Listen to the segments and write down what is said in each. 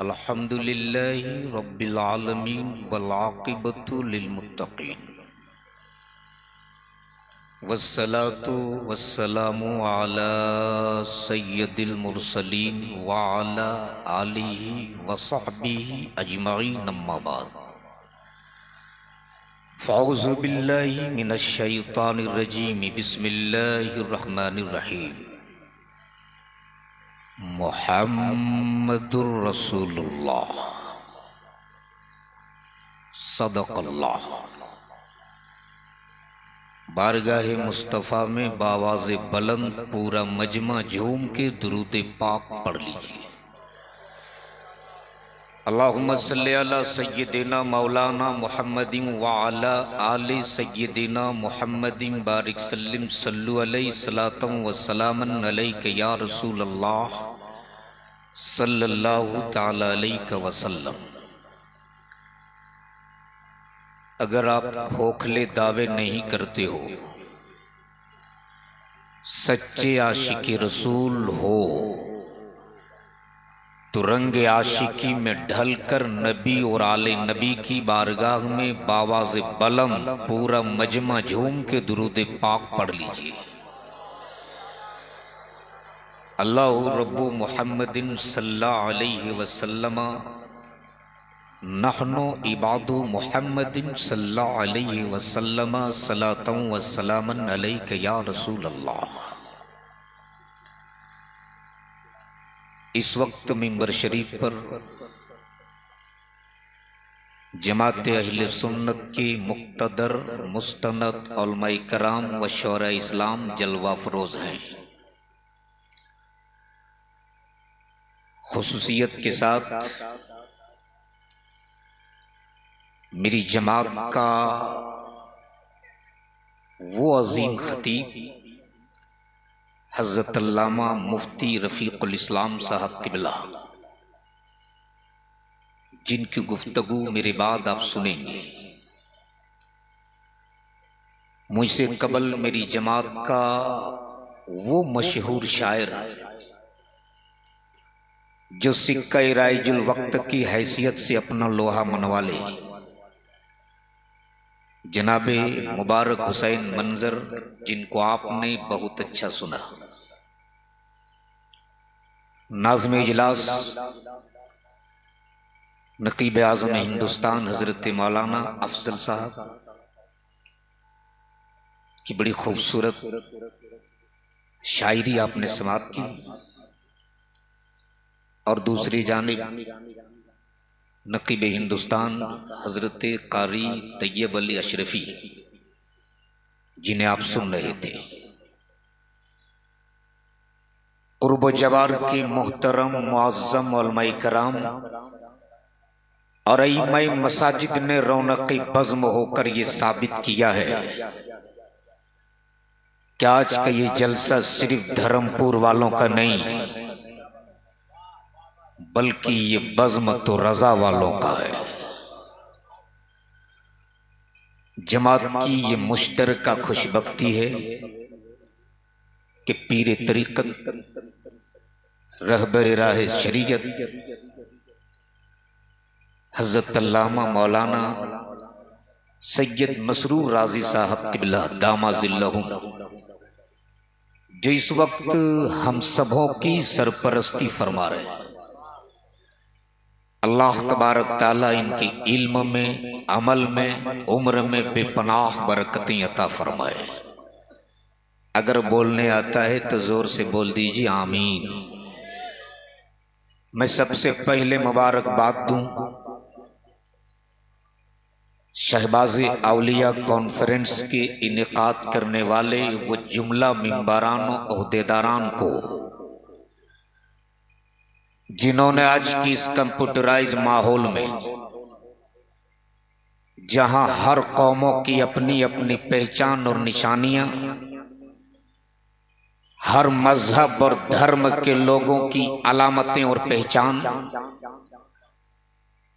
अल्हम्दुलिल्लाहि रब्बिल आलमीन वल आक़िबतु लिल मुत्तक़ीन वस्सलातु वस्सलामु अला सय्यदिल मुरसलीन व अला आलिहि व सहबिहि अजमईन अम्मा बाद फ़अऊज़ु बिल्लाहि मिनश शैतानिर रजीम बिस्मिल्लाहिर रहमानिर रहीम मुहम्मदुर रसूलुल्लाह सदक़ल्लाह। बारगाहे मुस्तफ़ा में बावाज़े बुलंद पूरा मजमा झूम के दुरूद पाक पढ़ लीजिए। अल्लाहुम्मा सल्ली अला सय्यदिना मौलाना मुहम्मदिन व अला आलि सय्यदिना मुहम्मदिन बारिक सल्लिम सल्लु अलैहि सलातम व सलामन अलैका या रसूल अल्लाह सल्लल्लाहु तआला अलैहि वसल्लम। अगर आप खोखले दावे नहीं करते हो, सच्चे आशिक रसूल हो, तो रंग आशिकी में ढलकर नबी और आले नबी की बारगाह में बावाज़ बुलंद पूरा मजमा झूम के दुरूद पाक पढ़ लीजिए। अल्लाहु रब्बु मुहम्मदिन सल्लल्लाहु अलैहि वसल्लम नहनु इबादु मुहम्मदिन सल्लल्लाहु अलैहि वसल्लम सलातन व सलामन अलैका या रसूल अल्लाह। इस वक्त मिंबर शरीफ पर जमात अहले सुन्नत के मुक्तदर मुस्तनद उलमाए कराम व शौरा इस्लाम जलवा फरोज हैं। खुसूसियत के साथ मेरी जमात का वो अजीम खतीब हज़रत अल्लामा मुफ्ती रफ़ीक़ुल इस्लाम साहब क़िबला, जिनकी गुफ्तगू मेरे बाद आप सुनेंगे। मुझसे कबल मेरी जमात का वो मशहूर शायर जो सिक्का राइजुल वक्त की हैसियत से अपना लोहा मनवा ले, जनाबे मुबारक हुसैन मंजर, जिनको आपने बहुत अच्छा सुना। नाज़्म इजलास नकीब आज़म हिंदुस्तान हजरत मौलाना अफजल साहब की बड़ी खूबसूरत शायरी आपने समाप्त की, और दूसरी जानिब नकीब हिंदुस्तान हजरत कारी तैयब अली अशरफी, जिन्हें आप सुन रहे थे। कुर्ब जवार के मोहतरम मुअज़्ज़म उलमाए कराम और इमाम मसाजिद ने रौनक़ बज़्म होकर ये साबित किया है कि आज का ये जलसा सिर्फ धर्मपुर वालों का नहीं, बल्कि ये बज़्म तो रज़ा वालों का है। जमात की ये मुश्तरका खुशबख्ती है कि पीर तरीक़त रहबर राह शरीयत हज़रत अल्लामा मौलाना सैयद मसरूर राज़ी साहब क़िबला दामाज़िल्लहुम, जो इस वक्त हम सबों की सरपरस्ती फरमा रहे हैं, अल्लाह तबारक ताला इनकी इल्म में, अमल में, उम्र में बेपनाह बरकतें अता फरमाए। अगर बोलने आता है तो जोर से बोल दीजिए आमीन। मैं सबसे पहले मुबारकबाद दूं शहबाज़े औलिया कॉन्फ्रेंस के इनेकाद करने वाले वो जुमला मिंबरान ओहदेदारान को, जिन्होंने आज की इस कंप्यूटराइज माहौल में, जहां हर कौमों की अपनी अपनी पहचान और निशानियां, हर मजहब और धर्म के लोगों की अलामतें और पहचान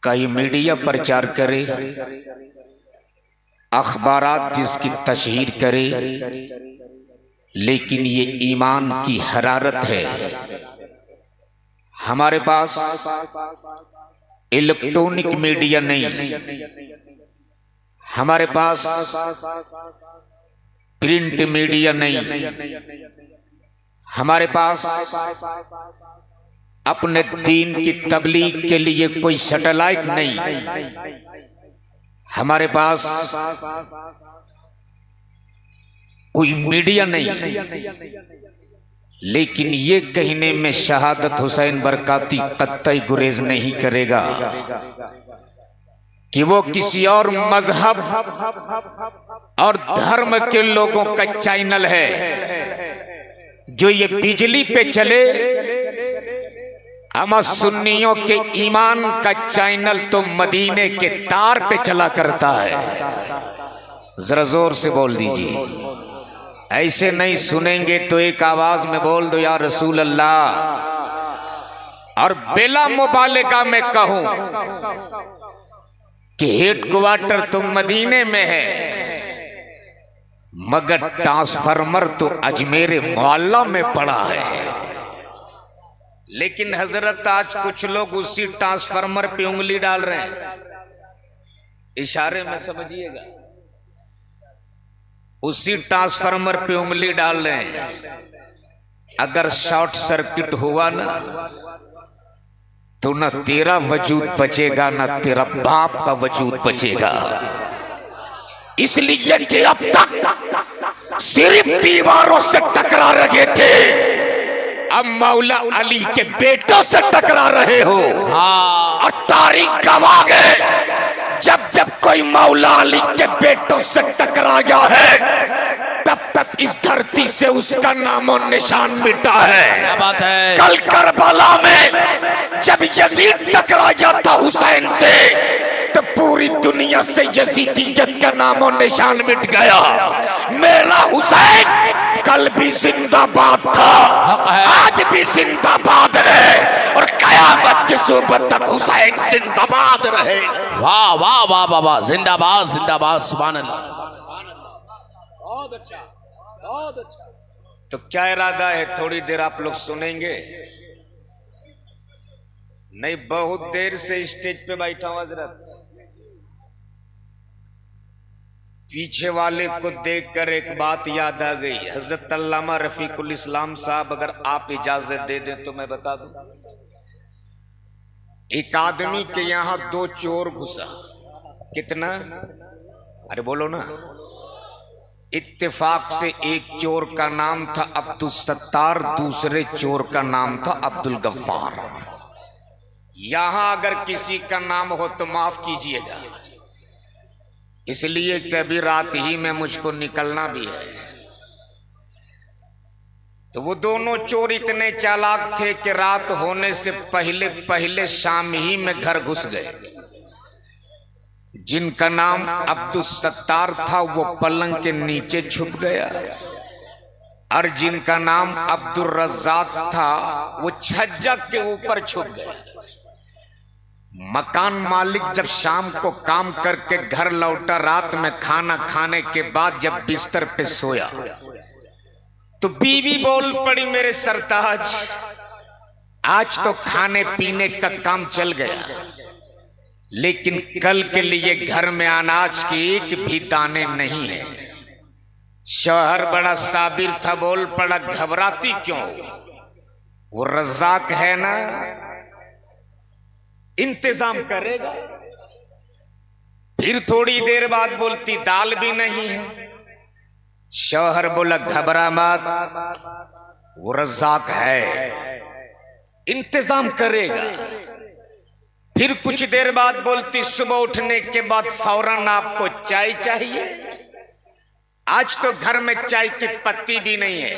का ये मीडिया प्रचार करे, अखबारात जिसकी तशहीर करे, लेकिन ये ईमान की हरारत है, हमारे पास इलेक्ट्रॉनिक मीडिया नहीं, हमारे पास प्रिंट मीडिया नहीं, हमारे पास अपने दीन की तबलीग के लिए कोई सैटेलाइट नहीं, हमारे पास कोई मीडिया नहीं। लेकिन ये कहने में शहादत हुसैन बरकाती कतई गुरेज नहीं करेगा कि वो किसी और मजहब और धर्म के लोगों का चैनल है। जो ये बिजली पे चले, अमा सुन्नियों के ईमान का चैनल तो मदीने के तार पे चला करता है। जरा जोर से बोल दीजिए, ऐसे नहीं सुनेंगे तो एक आवाज में बोल दो या रसूल अल्लाह। और बेला मुबालिगा में कहूं कि हेडक्वार्टर तो मदीने में है, मगर ट्रांसफार्मर तो अजमेर मोहल्ला में पड़ा है। लेकिन हजरत आज कुछ लोग उसी ट्रांसफार्मर पे उंगली डाल रहे हैं, इशारे में समझिएगा, उसी ट्रांसफार्मर पे उंगली डाल रहे हैं। अगर शॉर्ट सर्किट हुआ ना तो न तेरा वजूद बचेगा, न तेरा बाप का वजूद बचेगा। इसलिए कि अब तक सिर्फ दीवारों से टकरा रहे थे, अब मौला अली के बेटों से टकरा रहे हो। और तारीख गवाह है, जब जब कोई मौला अली के बेटों से टकरा गया है, तब तब इस धरती से उसका नामो निशान मिटा है। क्या बात है। कल करबला में जब यजीद टकरा जाता हुसैन से, तो पूरी दुनिया से यजीदियत का नामो निशान मिट गया। मेरा हुसैन कल भी जिंदाबाद था, आज भी जिंदाबाद है, और कयामत की सुबह तक हुसैन जिंदाबाद रहे। वाह वाह वाह वाह वाह, जिंदाबाद जिंदाबाद, सुभान अल्लाह। बहुत अच्छा, बहुत अच्छा। तो क्या इरादा है, थोड़ी देर आप लोग सुनेंगे? नहीं, बहुत देर से स्टेज पे बैठा हूं हजरत। पीछे वाले को देखकर एक बात याद आ गई। हजरत अल्लामा रफीकुल इस्लाम साहब, अगर आप इजाजत दे दें तो मैं बता दूं। एक आदमी के यहां 2 चोर घुसा। कितना? अरे बोलो ना। इत्तेफाक से एक चोर का नाम था अब्दुल सत्तार, दूसरे चोर का नाम था अब्दुल गफ्फार। यहां अगर किसी का नाम हो तो माफ कीजिएगा, इसलिए कभी रात ही में मुझको निकलना भी है। तो वो दोनों चोर इतने चालाक थे कि रात होने से पहले पहले शाम ही में घर घुस गए। जिनका नाम अब्दुल सत्तार था वो पलंग के नीचे छुप गया, और जिनका नाम अब्दुल रज्जाक था वो छज्जा के ऊपर छुप गया। मकान मालिक जब शाम को काम करके घर लौटा, रात में खाना खाने के बाद जब बिस्तर पे सोया, तो बीवी बोल पड़ी, मेरे सरताज आज तो खाने पीने का काम चल गया, लेकिन कल के लिए घर में अनाज के एक भी दाने नहीं है। शौहर बड़ा साबिर था, बोल पड़ा, घबराती क्यों, वो रज़ाक है ना, इंतजाम करेगा। फिर थोड़ी देर बाद बोलती, दाल भी नहीं है। शौहर बोला, घबरा मत, वो रज़ाक है, इंतजाम करेगा। फिर कुछ देर बाद बोलती, सुबह उठने के बाद फौरन आपको चाय चाहिए, आज तो घर में चाय की पत्ती भी नहीं है।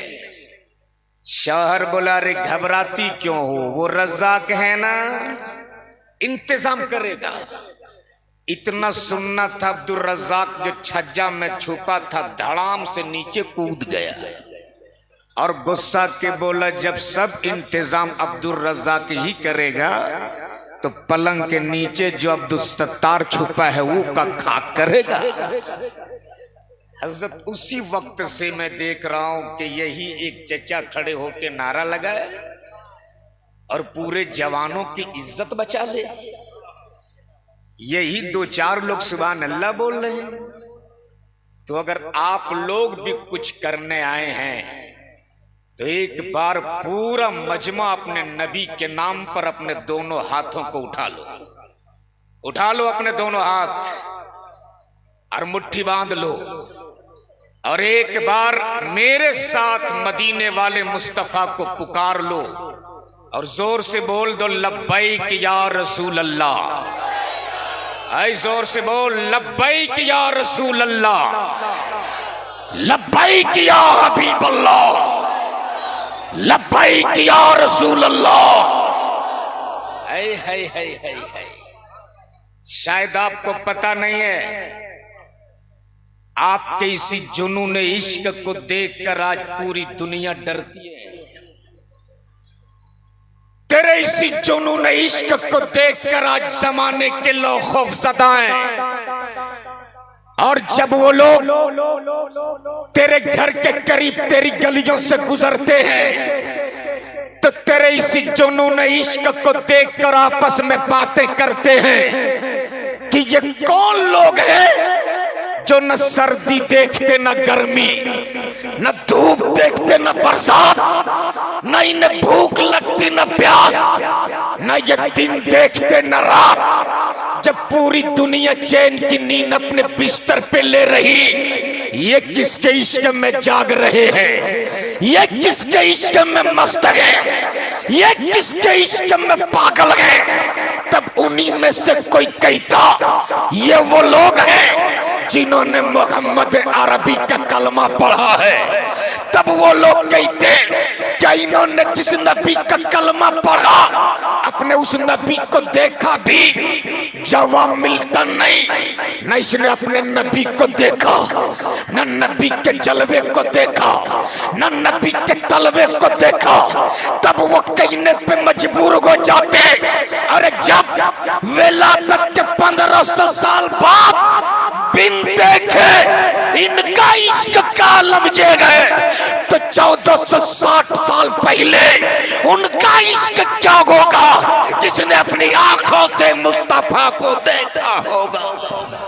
शौहर बोला, अरे घबराती क्यों हो, वो रज़ाक है ना, इंतजाम करेगा। इतना सुनना था, अब्दुल रज़ाक जो छज्जा में छुपा था धड़ाम से नीचे कूद गया और गुस्सा के बोला, जब सब इंतजाम अब्दुल रज़ाक ही करेगा तो पलंग के नीचे जो अब्दुल सत्तार छुपा है वो का खाक करेगा। हजरत उसी वक्त से मैं देख रहा हूं कि यही एक चचा खड़े होके नारा लगाए, और पूरे जवानों की इज्जत बचा ले। यही दो चार लोग सुभान अल्लाह बोल रहे हैं। तो अगर आप लोग भी कुछ करने आए हैं तो एक बार पूरा मजमा अपने नबी के नाम पर अपने दोनों हाथों को उठा लो अपने दोनों हाथ और मुट्ठी बांध लो और एक बार मेरे साथ मदीने वाले मुस्तफा को पुकार लो और जोर से बोल दो लब्बैक या रसूल अल्लाह। ऐ जोर से बोल लब्बैक या रसूल अल्लाह, लब्बैक या हबीब अल्लाह, लब्बैक या रसूल अल्लाह। है शायद आपको पता नहीं है, आपके इसी जुनून इश्क को देखकर आज पूरी दुनिया डरती है। तेरे इसी जुनून इश्क को देखकर आज जमाने के लोग खौफज़दा हैं। और जब वो लोग तेरे घर के करीब तेरी गलियों से गुजरते हैं तो तेरे इसी जुनून इश्क को देखकर आपस में बातें करते हैं कि ये कौन लोग हैं जो न सर्दी देखते न गर्मी, न धूप देखते न बरसात, न इन्हें भूख लगती न प्यास, न ये दिन देखते न रात। जब पूरी दुनिया चैन की नींद अपने बिस्तर पे ले रही, ये किसके इश्क में जाग रहे हैं, ये किसके इश्क में मस्त हैं, ये किसके इश्क में पागल हैं। तब उन्हीं में से कोई कहता ये वो लोग हैं जिन्होंने मोहम्मद अरबी का कलमा पढ़ा है। तब वो लोग कहते क्या इन्होंने जिस नबी का कलमा पढ़ा अपने उस नबी को देखा भी? जवाब मिलता नहीं, न इसने अपने नबी को देखा, न नबी के जलवे को देखा, न नबी के तलवे को देखा। तब वो कहने पे मजबूर हो जाते अरे जब विलादत के 1500 साल बाद बिन देखे इनका इश्क का आलम ये गए तो 1460 साल पहले उनका इश्क क्या होगा जिसने अपनी आंखों से मुस्तफा को देखा होगा।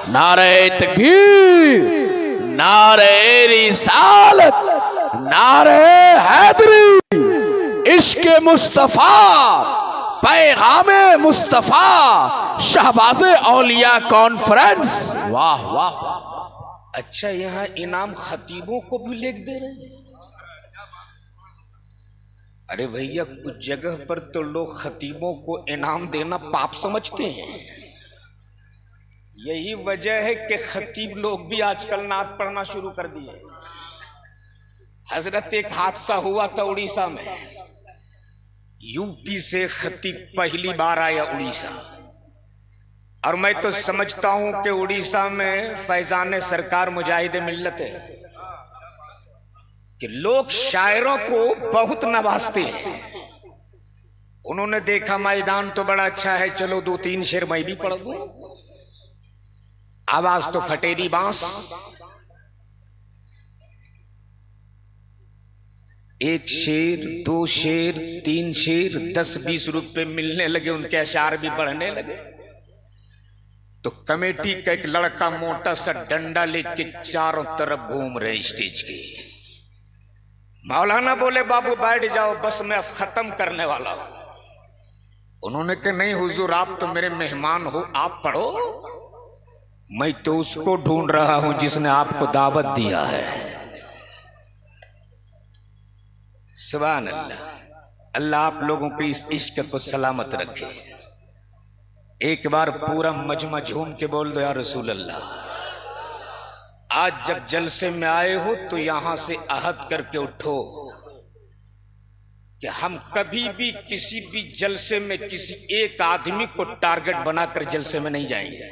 नारे तकबीर, नारे रिसालत, नारे हैदरी, इश्क मुस्तफा, पैगामे मुस्तफा, शहबाज़े औलिया कॉन्फ्रेंस। वाह वाह। अच्छा, यहाँ इनाम खतीबों को भी लिख दे रहे हैं। अरे भैया, कुछ जगह पर तो लोग खतीबों को इनाम देना पाप समझते हैं। यही वजह है कि खतीब लोग भी आजकल नात पढ़ना शुरू कर दिए। हजरत एक हादसा हुआ था उड़ीसा में। यूपी से खतीब पहली बार आया उड़ीसा, और मैं तो समझता हूं कि उड़ीसा में फैजान सरकार मुजाहिद मिल्लत है कि लोग शायरों को बहुत नवाजते हैं। उन्होंने देखा मैदान तो बड़ा अच्छा है, चलो 2-3 शेर मैं भी पढ़ दूं। आवाज तो फटेरी बांस। 1 शेर, 2 शेर, 3 शेर, 10-20 रुपए मिलने लगे, उनके अशार भी बढ़ने लगे। तो कमेटी का एक लड़का मोटा सा डंडा लेके चारों तरफ घूम रहे स्टेज के। मौलाना बोले बाबू बैठ जाओ, बस मैं अब खत्म करने वाला हूं। उन्होंने कहा नहीं हुजूर, आप तो मेरे मेहमान हो, आप पढ़ो। मैं तो उसको ढूंढ रहा हूं जिसने आपको दावत दिया है। सुभान अल्लाह। अल्लाह आप लोगों के इस इश्क को सलामत रखे। एक बार पूरा मजमा झूम के बोल दो या रसूल अल्लाह। आज जब जलसे में आए हो तो यहां से अहद करके उठो कि हम कभी भी किसी भी जलसे में किसी एक आदमी को टारगेट बनाकर जलसे में नहीं जाएंगे।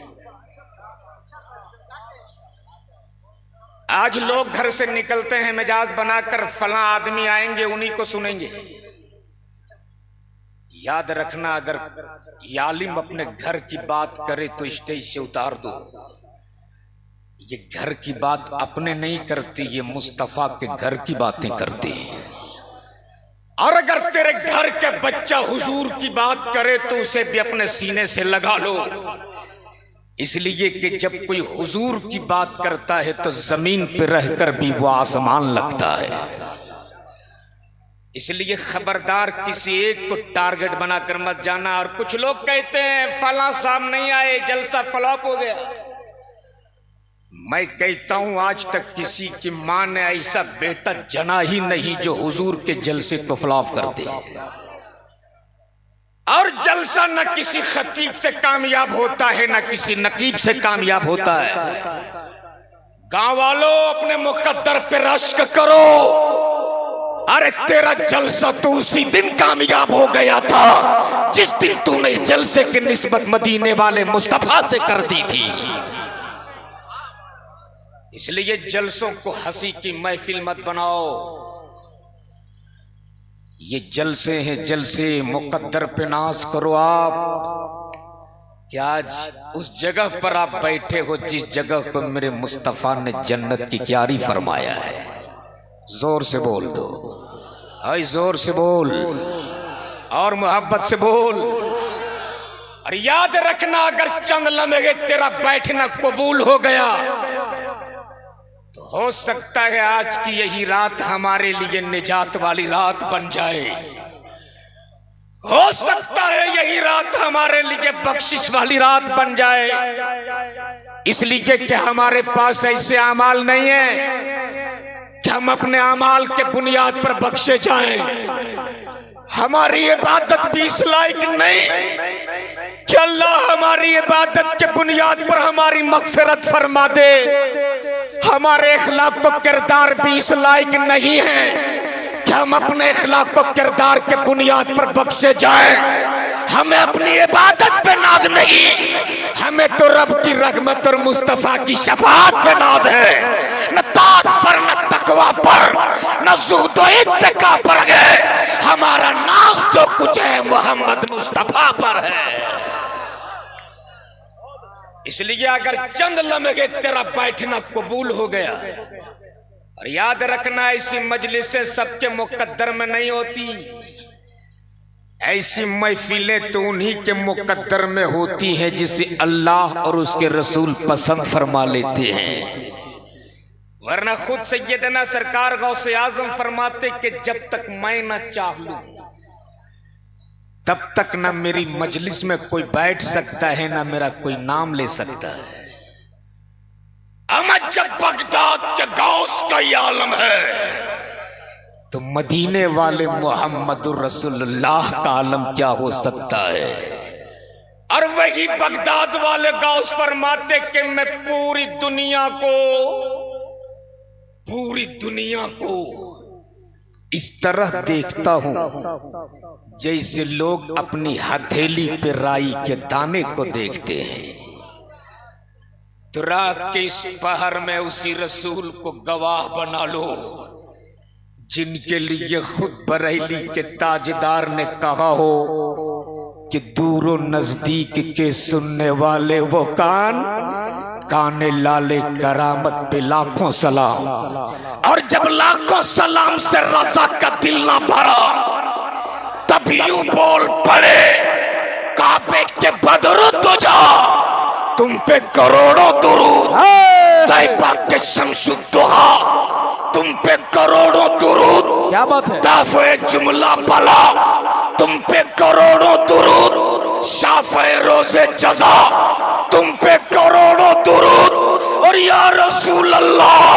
आज लोग घर से निकलते हैं मिजाज बनाकर, फला आदमी आएंगे उन्हीं को सुनेंगे। याद रखना, अगर यालिम अपने घर की बात करे तो स्टेज से उतार दो। ये घर की बात अपने नहीं करती, ये मुस्तफा के घर की बातें करती है। और अगर तेरे घर के बच्चा हुजूर की बात करे तो उसे भी अपने सीने से लगा लो, इसलिए कि जब कोई हुजूर की बात करता है तो जमीन पे रहकर भी वो आसमान लगता है। इसलिए खबरदार किसी एक को टारगेट बनाकर मत जाना। और कुछ लोग कहते हैं फला साहब नहीं आए, जलसा फ्लॉप हो गया। मैं कहता हूं आज तक किसी की मां ने ऐसा बेटा जना ही नहीं जो हुजूर के जलसे को फ्लॉप कर दे। और जलसा न किसी खतीब से कामयाब होता है न किसी नकीब से कामयाब होता है। गांव वालों अपने मुकद्दर पे रश्क करो। अरे तेरा जलसा तो उसी दिन कामयाब हो गया था जिस दिन तूने जलसे की निस्बत मदीने वाले मुस्तफा से कर दी थी। इसलिए जलसों को हंसी की महफिल मत बनाओ। ये जलसे हैं जलसे, मुकद्दर पे नाज करो आप। क्या आज उस जगह पर आप बैठे हो जिस जगह को मेरे मुस्तफा ने जन्नत की क्यारी फरमाया है? जोर से बोल दो, आई जोर से बोल और मोहब्बत से बोल। और याद रखना अगर चंद लम्हे तेरा बैठना कबूल हो गया तो हो सकता है आज की यही रात हमारे लिए निजात वाली रात बन जाए। हो सकता है यही रात हमारे लिए बख्शिश वाली रात बन जाए। इसलिए कि हमारे पास ऐसे अमाल नहीं है कि हम अपने अमाल के बुनियाद पर बख्शे जाएं। हमारी इबादत भी इस लायक नहीं कि अल्लाह हमारी इबादत के बुनियाद पर हमारी मगफिरत फरमा दे। हमारे इखलाक को किरदार भी इस लायक नहीं है कि हम अपने इखलाक को किरदार के बुनियाद पर बख्शे जाएं। हमें अपनी इबादत पे नाज नहीं, हमें तो रब की रहमत और मुस्तफा की शफाअत पे नाज है। न ताक़त पर, न तकवा पर, न ज़ुहद और इत्तिका पर है। हमारा नाज जो कुछ है मोहम्मद मुस्तफा पर है। इसलिए अगर चंद लम्हे तेरा बैठना कबूल हो गया, और याद रखना ऐसी मजलिसें सबके मुकद्दर में नहीं होती। ऐसी महफिलें तो उन्हीं के मुकद्दर में होती हैं जिसे अल्लाह और उसके रसूल पसंद फरमा लेते हैं। वरना खुद सैयदना सरकार गौसे आजम फरमाते कि जब तक मैं न चाहूं तब तक न मेरी मजलिस में कोई बैठ सकता है न मेरा कोई नाम ले सकता है। अमर जब बगदाद के गौस का ये आलम है तो मदीने वाले मोहम्मदुर रसूलुल्लाह का आलम क्या हो सकता है। और वही बगदाद वाले गौस फरमाते कि मैं पूरी दुनिया को इस तरह देखता हूं जैसे लोग अपनी हथेली पे राई के दाने को देखते हैं। तो रात के इस पहर में उसी रसूल को गवाह बना लो जिनके लिए खुद बरेली के ताजदार ने कहा हो कि दूरो नजदीक के सुनने वाले वो काने लाले करामत पे लाखों सलाम। और जब लाखों सलाम से रज़ा का दिल ना भरा तब यूं बोल पड़े काबे के बदरू तुझा तुम पे करोड़ों दुरूद। तैयबा के शम्सुद्दोहा तुम पे करोड़ों दुरूद। क्या बात है? दाफ़े जुमला भला तुम पे करोड़ों दुरूद। शाफ़े रोज़े जज़ा तुम पे करोड़ों दुरूद। और या रसूल अल्लाह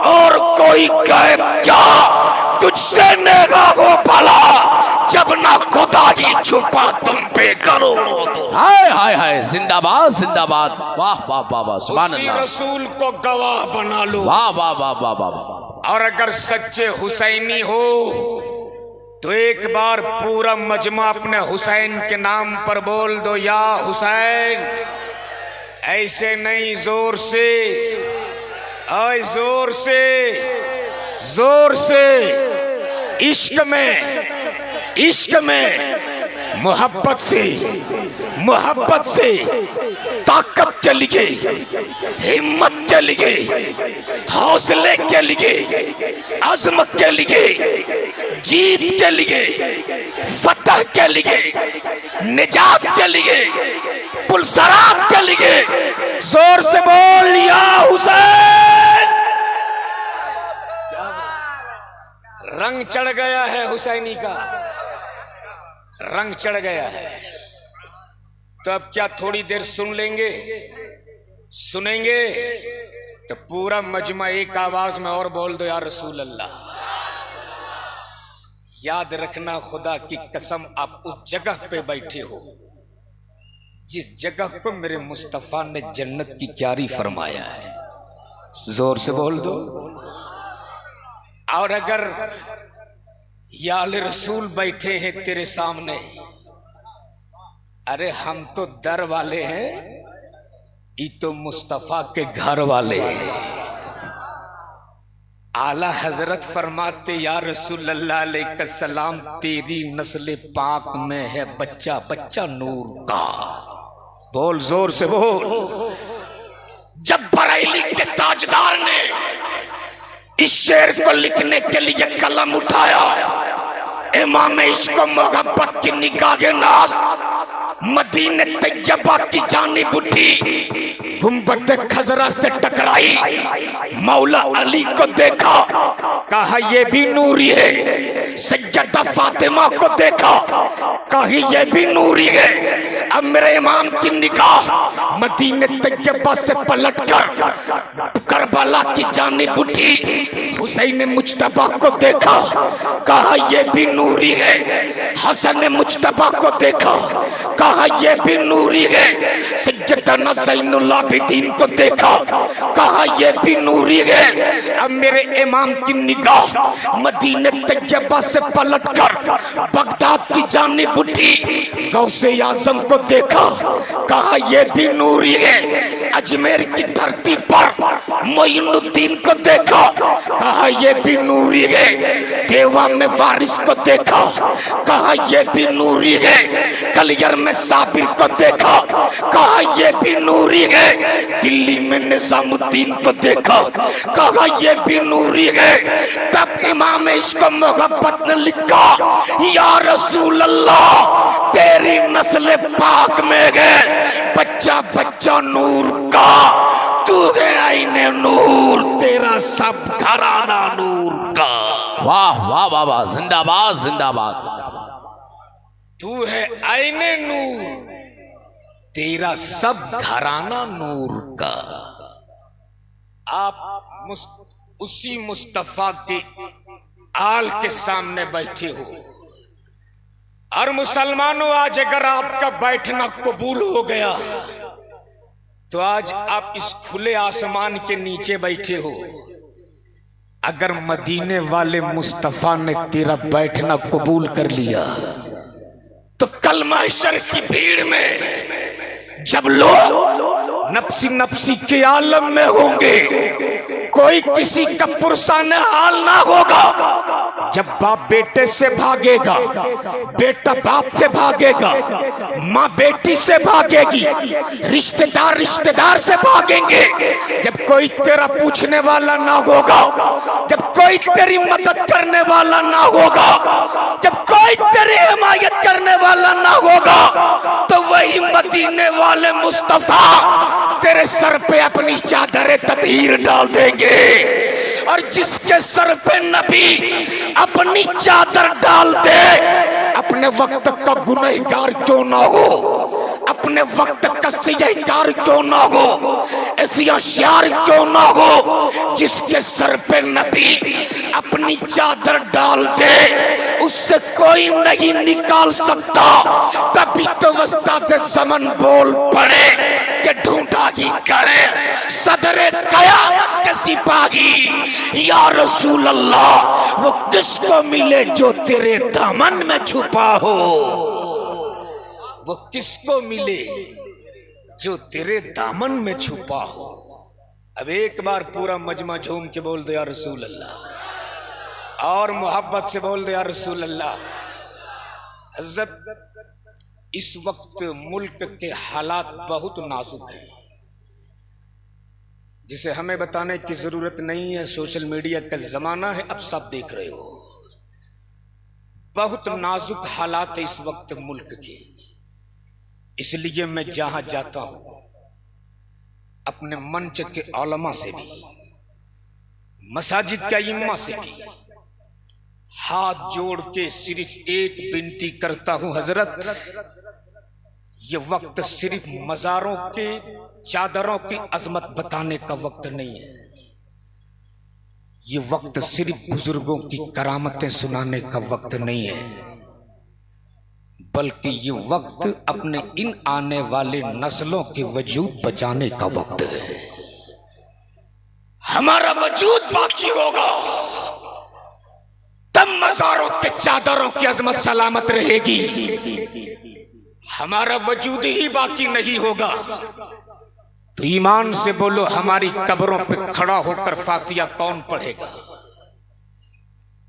और कोई कहे क्या तुझसे नेगा हो भला जब ना खुदा ही छुपा तुम पे करोड़ों दुरूद। हाय हाय हाय, जिंदाबाद जिंदाबाद, वाह वाह वाह वाह, सुभान उसी अल्लाह। रसूल को गवाह बना लो। वाह वाह वाह वाह वाह वाह। और अगर सच्चे हुसैनी हो तो एक बार पूरा मजमा अपने हुसैन के नाम पर बोल दो, या हुसैन। ऐसे नहीं, जोर से, आए जोर से, जोर से। इश्क में मोहब्बत से ताकत के लिए, हिम्मत के लिए, हौसले के लिए, अज़मत के लिए, जीत के लिए, फतह के लिए, निजात के लिए, पुलसरात के लिए जोर से बोल या हुसैन। रंग चढ़ गया है हुसैनी का, रंग चढ़ गया है। तो अब क्या थोड़ी देर सुन लेंगे? सुनेंगे तो पूरा मजमा एक आवाज में और बोल दो या रसूल अल्लाह। याद रखना, खुदा की कसम, आप उस जगह पे बैठे हो जिस जगह को मेरे मुस्तफा ने जन्नत की क्यारी फरमाया है। जोर से बोल दो। और अगर या अल रसूल बैठे हैं तेरे सामने, अरे हम तो दर वाले हैं, ये तो मुस्तफा के घर वाले हैं। आला हजरत फरमाते या रसूल अल्लाह अलैहिस्सलाम, तेरी नस्ल पाक में है बच्चा बच्चा नूर का। बोल जोर से बोल। जब बरेली के ताजदार ने इस शेर को लिखने के लिए कलम उठाया, इमाम इश्क मोहब्बत की निगाहे नाज मदीने तैयबा की जानिब उठी, गुंबद खजरा से टकराई, मौला अली को देखा, कहा ये भी नूरी है। सैयदा फातिमा को देखा, कही ये भी नूरी है। अब मेरे इमाम की निगाह मदीने तैयबा से पलटकर करबला की जानिब उठी, हुसैन मुज्तबा को देखा, कहा ये भी नूरी है। हसन मुज्तबा को देखा, कहा ये भी नूरी है। सैयदना ज़ैनुल आबिदीन को देखा, कहा ये भी नूरी है। अब मेरे इमाम की निगाह मदीने तैयबा से पलटकर बगदाद की जानिब उठी, गौसे आज़म को देखा, कहा ये भी नूरी है। अजमेर की धरती पर मोइनुद्दीन को देखा, कहा ये भी नूरी है। देवा में वारिस को देखा, कहा ये भी नूरी है। कलियर में साबिर को देखा, कहा ये भी नूरी है। दिल्ली में निजामुद्दीन को देखा, कहा ये भी नूरी है। तब इमाम इश्क मोहब्बत ने लिखा, या रसूल अल्लाह, तेरी नस्ल पाक में है बच्चा बच्चा नूर का। तू है आईने नूर, तेरा सब घराना नूर का। वाह वाह वाह वाह, जिंदाबाद जिंदाबाद। तू है आईने नूर, तेरा सब घराना नूर का। आप उसी मुस्तफा के आल के सामने बैठे हो। और मुसलमानों, आज अगर आपका बैठना कबूल हो गया तो आज आप इस खुले आसमान के नीचे बैठे हो। अगर मदीने वाले मुस्तफा ने तेरा बैठना कबूल कर लिया तो कल महशर की भीड़ में जब लोग नफ्सी नफ्सी के आलम में होंगे, कोई किसी का पुरसाने हाल ना होगा। जब बाप बेटे से भागेगा, बेटा बाप से भागेगा, माँ बेटी से भागेगी, रिश्तेदार रिश्तेदार से भागेंगे। जब कोई तेरा पूछने वाला ना होगा, जब कोई तेरी मदद करने वाला ना होगा, जब कोई तेरी हिमायत करने वाला ना होगा, तो वही मदीने वाले मुस्तफा तेरे सर पे अपनी चादर ततहीर डाल देंगे। और जिसके सर पे नबी अपनी चादर डाल दे, अपने वक्त का गुनहगार क्यों ना हो, अपने वक्त का सिजहकार क्यों ना हो, ऐसी अशियार क्यों ना हो, जिसके सर पे नबी अपनी चादर डाल दे, उससे कोई नहीं निकाल सकता। तभी तो वस्ताद ज़मन बोल पड़े कि ढूंढा ही करे सदरे क़यामत के सिपाही। या रसूल अल्लाह, वो किसको मिले जो तेरे दामन में छुपा हो, वो किसको मिले जो तेरे दामन में छुपा हो। अब एक बार पूरा मजमा झूम के बोल दो या रसूल अल्लाह, और मोहब्बत से बोल दो या रसूल अल्लाह। हज़रत इस वक्त मुल्क के हालात बहुत नाजुक हैं, जिसे हमें बताने की जरूरत नहीं है। सोशल मीडिया का जमाना है, अब सब देख रहे हो। बहुत नाजुक हालात है इस वक्त मुल्क के। इसलिए मैं जहां जाता हूं अपने मंच के उलमा से भी, मसाजिद के इमाम से भी हाथ जोड़ के सिर्फ एक विनती करता हूं, हजरत ये वक्त सिर्फ मज़ारों के चादरों की अजमत बताने का वक्त नहीं है। ये वक्त सिर्फ बुजुर्गों की करामतें सुनाने का वक्त नहीं है, बल्कि ये वक्त अपने इन आने वाले नस्लों के वजूद बचाने का वक्त है। हमारा वजूद बाकी होगा तब मज़ारों के चादरों की अजमत सलामत रहेगी। हमारा वजूद ही बाकी नहीं होगा तो ईमान से बोलो, हमारी कब्रों पे खड़ा होकर फातिया कौन पढ़ेगा?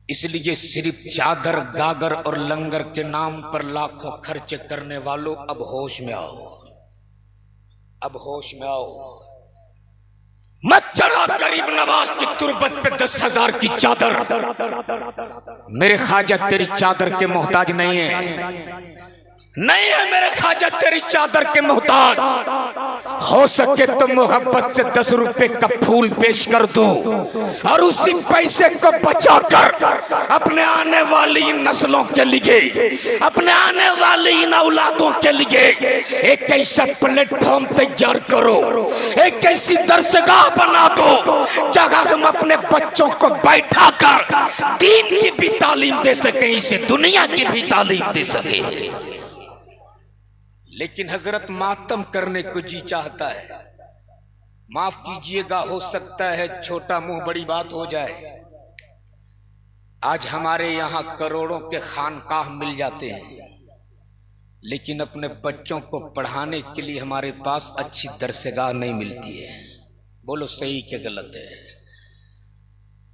इसलिए सिर्फ चादर, गागर और लंगर के नाम पर लाखों खर्च करने वालों, अब होश में आओ, अब होश में आओ। मत चढ़ा गरीब नवाज की तुरबत पे 10,000 की चादर। मेरे ख्वाजा तेरी चादर के मोहताज नहीं है, नहीं है मेरे ख्वाजा तेरी चादर के मोहताज। हो सके तो मोहब्बत से 10 रुपए का फूल पेश कर दो और उसी पैसे को बचाकर अपने आने वाली इन नस्लों के लिए, अपने आने वाली इन औलादों के लिए एक ऐसा प्लेटफॉर्म तैयार करो, एक ऐसी दरसगाह बना दो जगह हम अपने बच्चों को बैठा कर दीन की भी तालीम दे सके, इसे दुनिया की भी तालीम दे सके। लेकिन हजरत मातम करने को जी चाहता है। माफ कीजिएगा, हो सकता है छोटा मुंह बड़ी बात हो जाए। आज हमारे यहाँ करोड़ों के खानकाह मिल जाते हैं, लेकिन अपने बच्चों को पढ़ाने के लिए हमारे पास अच्छी दरसगाह नहीं मिलती है। बोलो सही के गलत है?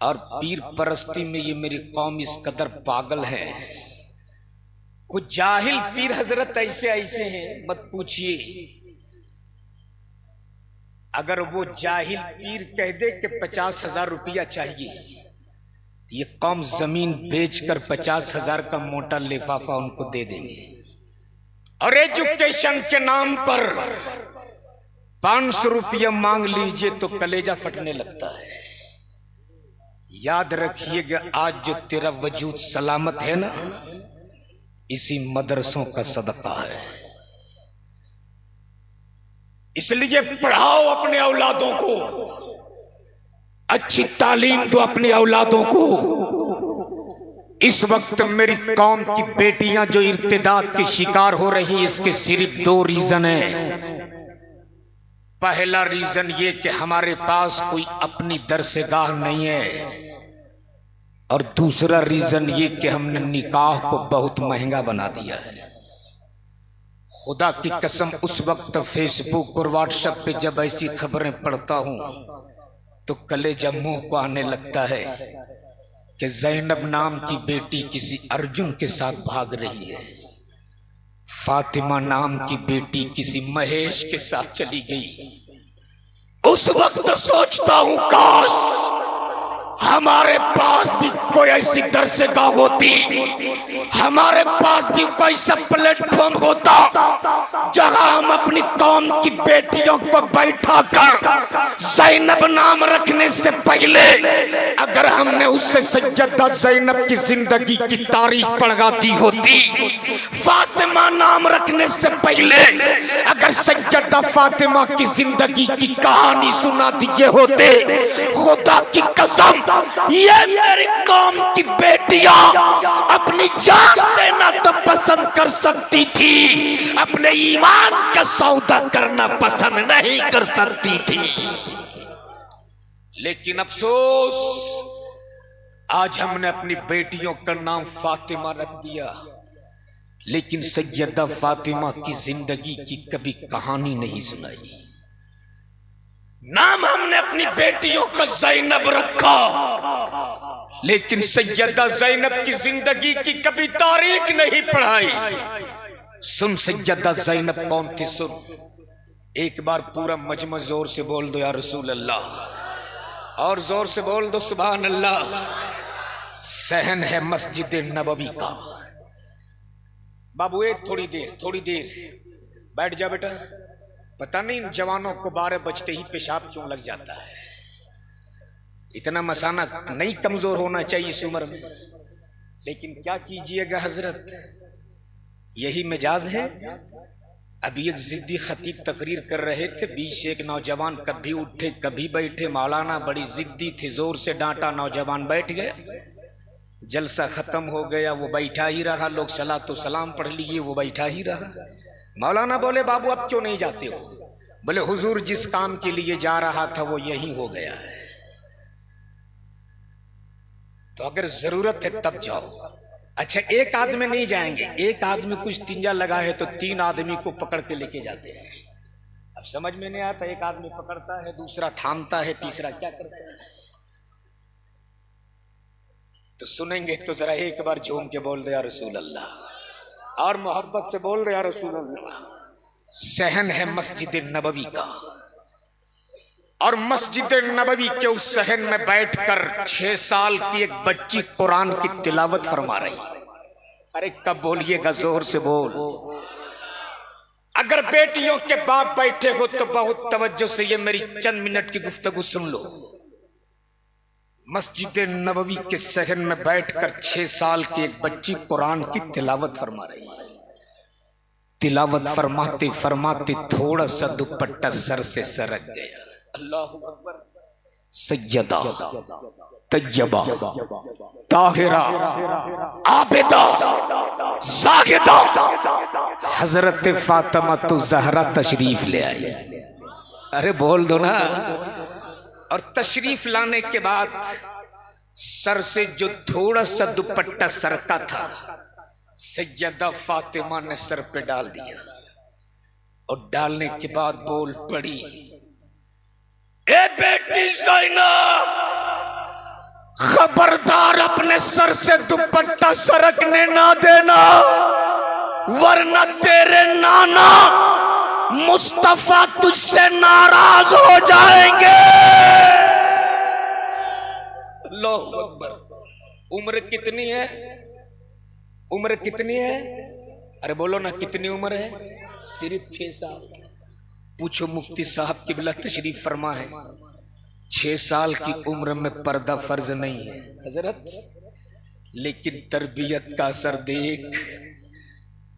और पीर परस्ती में ये मेरी कौम इस कदर पागल है। कुछ जाहिल पीर हजरत ऐसे ऐसे हैं, मत पूछिए। अगर वो जाहिल पीर कह दे कि 50,000 रुपया चाहिए, ये कौम जमीन बेचकर 50,000 का मोटा लिफाफा उनको दे देंगे। और एजुकेशन के नाम पर 500 रुपया मांग लीजिए तो कलेजा फटने लगता है। याद रखिएगा, आज जो तेरा वजूद सलामत है ना, इसी मदरसों का सदका है। इसलिए पढ़ाओ अपने औलादों को, अच्छी तालीम दो अपने औलादों को। इस वक्त मेरी कौम की बेटियां जो इर्तिदाद की शिकार हो रही, इसके सिर्फ 2 रीजन है। पहला रीजन ये कि हमारे पास कोई अपनी दरसगाह नहीं है, और दूसरा रीजन ये कि हमने निकाह को बहुत महंगा बना दिया है। खुदा की कसम, उस वक्त फेसबुक और व्हाट्सएप पे जब ऐसी खबरें पढ़ता हूं तो कलेजा मुंह को आने लगता है कि ज़ैनब नाम की बेटी किसी अर्जुन के साथ भाग रही है, फातिमा नाम की बेटी किसी महेश के साथ चली गई। उस वक्त सोचता हूं, काश हमारे पास भी कोई ऐसी दरसगाह होती, हमारे पास भी कोई सा प्लेटफॉर्म होता जहां हम अपनी कौम की बेटियों को बैठा कर ज़ैनब नाम रखने से पहले अगर हमने उससे सैयदा ज़ैनब की जिंदगी की तारीख पढ़ा दी होती, फातिमा नाम रखने से पहले अगर सैयदा फातिमा की जिंदगी की कहानी सुना दिए होते, खुदा की कसम ये मेरी कौम की बेटियां अपनी जान देना तो पसंद कर सकती थी, अपने ईमान का सौदा करना पसंद नहीं कर सकती थी। लेकिन अफसोस, आज हमने अपनी बेटियों का नाम फातिमा रख दिया, लेकिन सैयदा फातिमा की जिंदगी की कभी कहानी नहीं सुनाई। नाम हमने अपनी बेटियों का ज़ैनब रखा, लेकिन सैयदा ज़ैनब की जिंदगी की कभी तारीख नहीं पढ़ाई। सुन सैयदा ज़ैनब कौन थी सुन। एक बार पूरा मजमा जोर से बोल दो या रसूल अल्लाह, और जोर से बोल दो सुभान अल्लाह। सहन है मस्जिद नबवी का। बाबू एक थोड़ी देर बैठ जा बेटा। पता नहीं इन जवानों को 12 बजते ही पेशाब क्यों लग जाता है। इतना मसाना नहीं कमजोर होना चाहिए इस उम्र में, लेकिन क्या कीजिएगा हजरत, यही मिजाज है। अभी एक जिद्दी खतीब तकरीर कर रहे थे, बीच से एक नौजवान कभी उठे कभी बैठे। मौलाना बड़ी जिद्दी थे, जोर से डांटा, नौजवान बैठ गया। जलसा खत्म हो गया, वो बैठा ही रहा। लोग सलातो सलाम पढ़ लिए, वो बैठा ही रहा। मौलाना बोले बाबू अब क्यों नहीं जाते हो? बोले हुजूर जिस काम के लिए जा रहा था वो यही हो गया है। तो अगर जरूरत है तब जाओ। अच्छा एक आदमी नहीं जाएंगे, एक आदमी कुछ तिंजा लगा है तो 3 आदमी को पकड़ के लेके जाते हैं। अब समझ में नहीं आता, एक आदमी पकड़ता है, दूसरा थामता है, तीसरा क्या करता है। तो सुनेंगे तो जरा एक बार झूम के बोल दो या रसूल अल्लाह, और मोहब्बत से बोल दो या रसूल अल्लाह। सहन है मस्जिद नबवी का, और मस्जिद नबवी के उस सहन में बैठकर 6 साल की एक बच्ची कुरान की तिलावत फरमा रही। अरे कब बोलिएगा, जोर से बोल। अगर बेटियों के बाप बैठे हो तो बहुत तवज्जो से ये मेरी चंद मिनट की गुफ्तगू सुन लो। मस्जिद नबवी के सहन में बैठकर 6 साल की एक बच्ची कुरान की तिलावत फरमा रही। तिलावत फरमाते फरमाते थोड़ा सा दुपट्टा सर से सरक गया। अल्लाहु अकबर। सैयदा तैयबा ताहिरा आबिदा साहिदा हजरत फातिमा तो ज़हरा तशरीफ ले आई। अरे बोल दो ना। और तशरीफ लाने के बाद सर से जो थोड़ा सा दुपट्टा सरका था, सैयदा फातिमा ने सर पे डाल दिया, और डालने के बाद बोल पड़ी, ए बेटी ज़ैनब, खबरदार अपने सर से दुपट्टा सरकने ना देना, वरना तेरे नाना मुस्तफा तुझसे नाराज हो जाएंगे। अल्लाहु अकबर। उम्र कितनी है? उम्र कितनी है? अरे बोलो ना कितनी उम्र है? सिर्फ 6 साल। पूछो मुफ्ती साहब की बिला तशरीफ फरमा है, 6 साल की उम्र में पर्दा फर्ज नहीं है हजरत, लेकिन तरबियत का असर देख।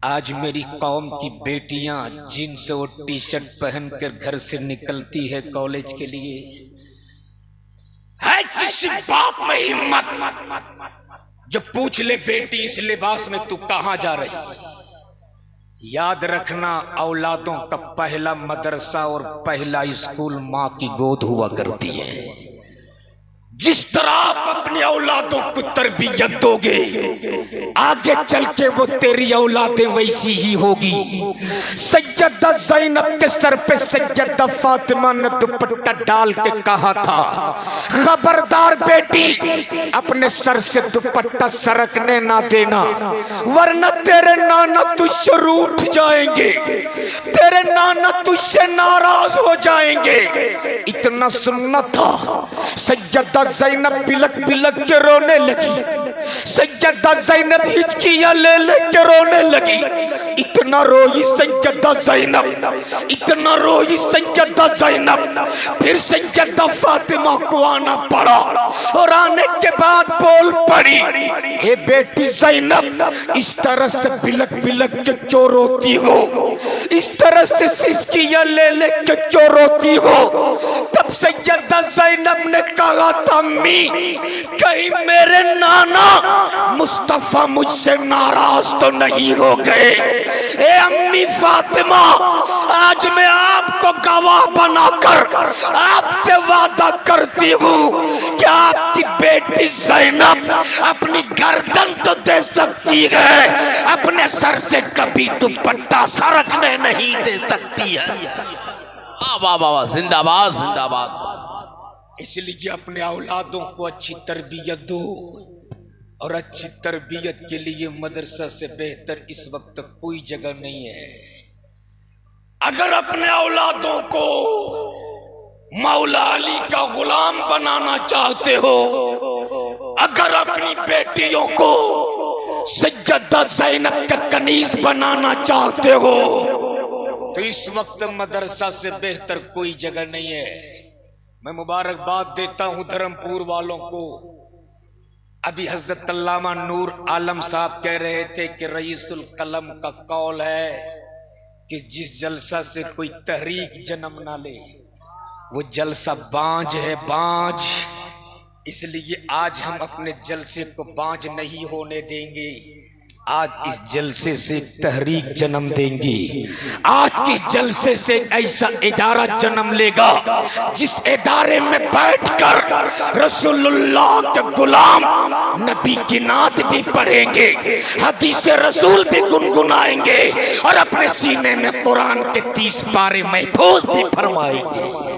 आज मेरी कौम की बेटियां जींस और टी-शर्ट पहनकर घर से निकलती है कॉलेज के लिए। है किसी बाप में हिम्मत जो पूछ ले बेटी इस लिबास में तू कहां जा रही है? याद रखना, औलादों का पहला मदरसा और पहला स्कूल माँ की गोद हुआ करती है। जिस तरह आप अपनी औलादों को तरबियत दोगे, आगे चल के वो तेरी औलादें वैसी ही होगी। सैयदा ज़ैनब के सर पे सैयदा फातिमा ने दुपट्टा डाल के कहा था, खबरदार बेटी अपने सर से दुपट्टा सरकने ना देना, वरना तेरे नाना तुझसे रूठ जाएंगे, तेरे नाना तुझसे नाराज हो जाएंगे। इतना सुनना था। सैयदा ज़ैनब बिलक बिलक के रोने लगी। सैयदा ज़ैनब हिचकियां ले ले के रोने लगी। इतना रोई सैयदा ज़ैनब, इतना रोई सैयदा ज़ैनब। फिर सैयदा फातिमा को आना पड़ा, और आने के बाद बोल पड़ी, ए बेटी ज़ैनब, इस तरह से बिलक बिलक के क्यों रोती हो? इस तरह से सिसकियां ले ले के क्यों रोती हो? तब सैयदा ज़ैनब ने कहा था, अम्मी कहीं मेरे नाना मुस्तफा मुझसे नाराज तो नहीं हो गए? ए अम्मी फातिमा, आज मैं आपको गवाह बनाकर आपसे वादा करती हूँ कि आपकी बेटी ज़ैनब अपनी गर्दन तो दे सकती है, अपने सर से कभी दुपट्टा सरकने नहीं दे सकती है। वाह वाह वाह, जिंदाबाद जिंदाबाद। इसलिए अपने औलादों को अच्छी तरबियत दो, और अच्छी तरबियत के लिए मदरसा से बेहतर इस वक्त कोई जगह नहीं है। अगर अपने औलादों को मौला अली का गुलाम बनाना चाहते हो, अगर अपनी बेटियों को सज्जदा ज़ैनब का कनीज बनाना चाहते हो, तो इस वक्त मदरसा से बेहतर कोई जगह नहीं है। मैं मुबारकबाद देता हूं धर्मपुर वालों को। अभी हजरत अल्लामा नूर आलम साहब कह रहे थे कि रईसुल कलम का कौल है कि जिस जलसा से कोई तहरीक जन्म ना ले वो जलसा बांझ है, बांझ। इसलिए आज हम अपने जलसे को बांझ नहीं होने देंगे। आज इस जलसे से तहरीक जन्म देंगी। आज इस जलसे से ऐसा इदारा जन्म लेगा जिस इदारे में बैठकर रसूलुल्लाह के गुलाम नबी की नात भी पढ़ेंगे, हदीस रसूल भी गुनगुनाएंगे और अपने सीने में कुरान के 30 पारे महफूज भी फरमाएंगे।